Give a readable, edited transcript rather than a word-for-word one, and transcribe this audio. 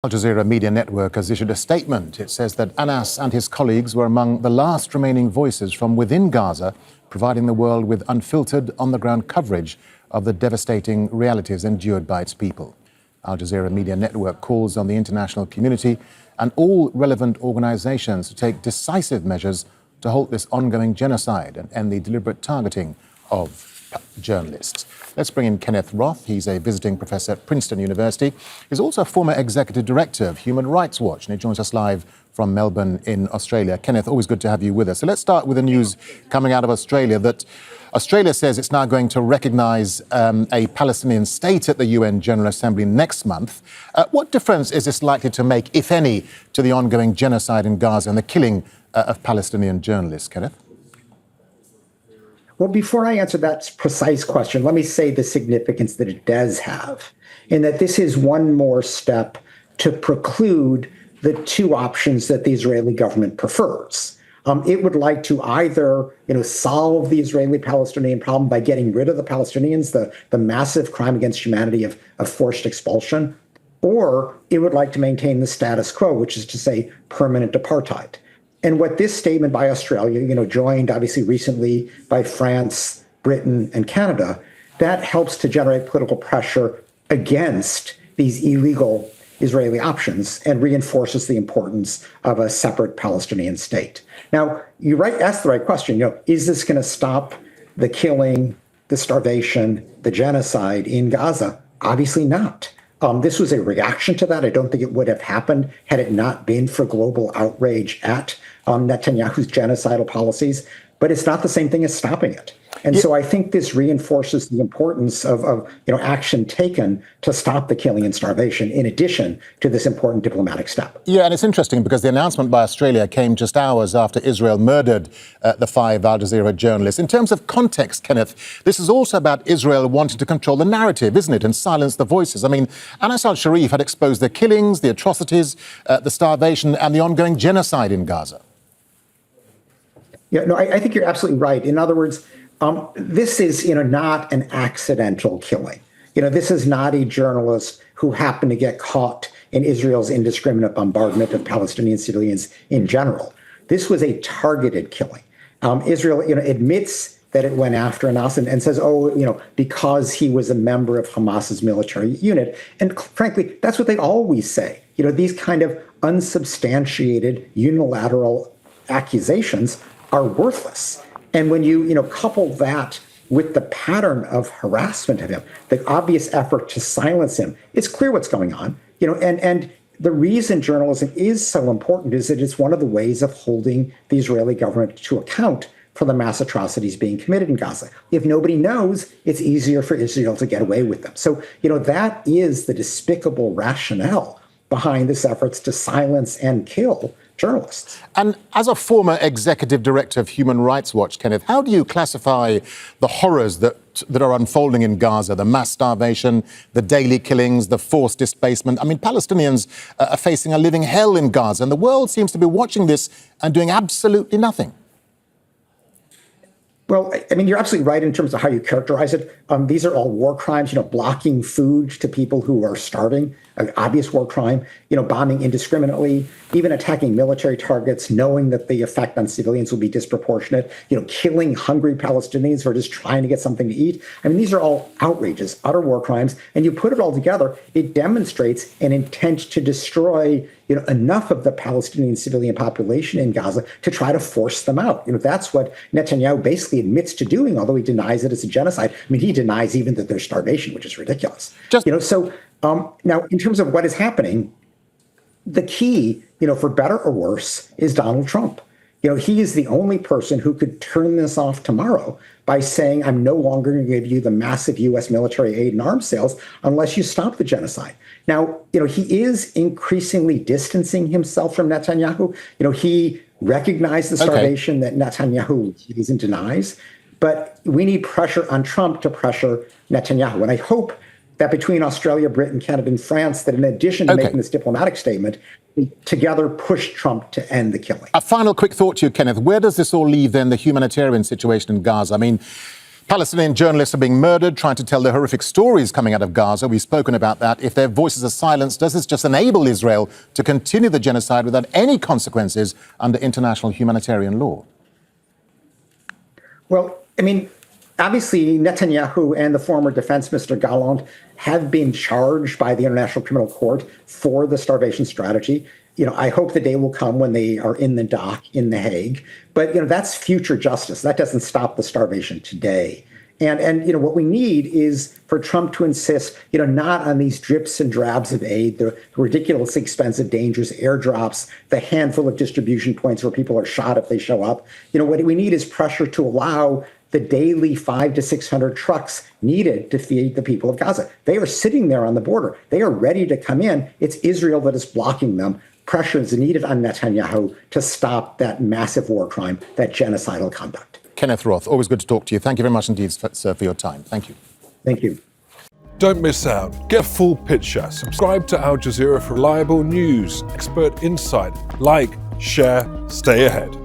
Jazeera Media Network has issued a statement. It says that Anas and his colleagues were among the last remaining voices from within Gaza, providing the world with unfiltered, on-the-ground coverage of the devastating realities endured by its people. Al-Jazeera Media Network calls on the international community and all relevant organizations to take decisive measures to halt this ongoing genocide and end the deliberate targeting of journalists. Let's bring in Kenneth Roth. He's a visiting professor at Princeton University. He's also a former executive director of Human Rights Watch, and he joins us live from Melbourne in Australia. Kenneth, always good to have you with us. So let's start with the news coming out of Australia that Australia says it's now going to recognise a Palestinian state at the UN General Assembly next month. What difference is this likely to make, if any, to the ongoing genocide in Gaza and the killing of Palestinian journalists, Kenneth? Well, before I answer that precise question, let me say the significance that it does have, in that this is one more step to preclude the two options that the Israeli government prefers. It would like to either, solve the Israeli-Palestinian problem by getting rid of the Palestinians, the massive crime against humanity of forced expulsion, or it would like to maintain the status quo, which is to say permanent apartheid. And what this statement by Australia, joined obviously recently by France, Britain, and Canada, that helps to generate political pressure against these illegal Israeli options and reinforces the importance of a separate Palestinian state. Now, you asked the right question, is this going to stop the killing, the starvation, the genocide in Gaza? Obviously not. This was a reaction to that. I don't think it would have happened had it not been for global outrage at Netanyahu's genocidal policies. But it's not the same thing as stopping it. And so I think this reinforces the importance of action taken to stop the killing and starvation, in addition to this important diplomatic step. Yeah, and it's interesting because the announcement by Australia came just hours after Israel murdered the 5 Al Jazeera journalists. In terms of context, Kenneth, this is also about Israel wanting to control the narrative, isn't it, and silence the voices. I mean, Anas al-Sharif had exposed the killings, the atrocities, the starvation and the ongoing genocide in Gaza. Yeah, no, I think you're absolutely right. In other words, this is, not an accidental killing. This is not a journalist who happened to get caught in Israel's indiscriminate bombardment of Palestinian civilians in general. This was a targeted killing. Israel, admits that it went after Anas and says, because he was a member of Hamas's military unit. And frankly, that's what they always say. These kind of unsubstantiated unilateral accusations are worthless. And when you, couple that with the pattern of harassment of him, the obvious effort to silence him, it's clear what's going on. And the reason journalism is so important is that it's one of the ways of holding the Israeli government to account for the mass atrocities being committed in Gaza. If nobody knows, it's easier for Israel to get away with them. So, that is the despicable rationale behind this efforts to silence and kill journalists. And as a former executive director of Human Rights Watch, Kenneth, how do you classify the horrors that are unfolding in Gaza, the mass starvation, the daily killings, the forced displacement? I mean, Palestinians are facing a living hell in Gaza, and the world seems to be watching this and doing absolutely nothing. Well, I mean, you're absolutely right in terms of how you characterize it. These are all war crimes, blocking food to people who are starving, an obvious war crime, bombing indiscriminately, even attacking military targets, knowing that the effect on civilians will be disproportionate, killing hungry Palestinians who are just trying to get something to eat. I mean, these are all outrages, utter war crimes. And you put it all together, it demonstrates an intent to destroy enough of the Palestinian civilian population in Gaza to try to force them out. That's what Netanyahu basically admits to doing, although he denies it as a genocide. I mean, he denies even that there's starvation, which is ridiculous. Now, in terms of what is happening, the key, for better or worse, is Donald Trump. He is the only person who could turn this off tomorrow by saying, I'm no longer going to give you the massive U.S. military aid and arms sales unless you stop the genocide. Now, he is increasingly distancing himself from Netanyahu. He recognized the starvation that Netanyahu sees and denies, but we need pressure on Trump to pressure Netanyahu. And I hope that between Australia, Britain, Canada, and France, that in addition to making this diplomatic statement, we together push Trump to end the killing. A final quick thought to you, Kenneth. Where does this all leave then the humanitarian situation in Gaza? I mean, Palestinian journalists are being murdered, trying to tell the horrific stories coming out of Gaza. We've spoken about that. If their voices are silenced, does this just enable Israel to continue the genocide without any consequences under international humanitarian law? Well, I mean, obviously, Netanyahu and the former defense minister Gallant have been charged by the International Criminal Court for the starvation strategy. I hope the day will come when they are in the dock in The Hague. But, that's future justice. That doesn't stop the starvation today. And what we need is for Trump to insist, not on these drips and drabs of aid, the ridiculously expensive, dangerous airdrops, the handful of distribution points where people are shot if they show up. What we need is pressure to allow the daily 500 to 600 trucks needed to feed the people of Gaza. They are sitting there on the border. They are ready to come in. It's Israel that is blocking them. Pressure is needed on Netanyahu to stop that massive war crime, that genocidal conduct. Kenneth Roth, always good to talk to you. Thank you very much indeed, sir, for your time. Thank you. Thank you. Don't miss out. Get a full picture. Subscribe to Al Jazeera for reliable news, expert insight. Like, share, stay ahead.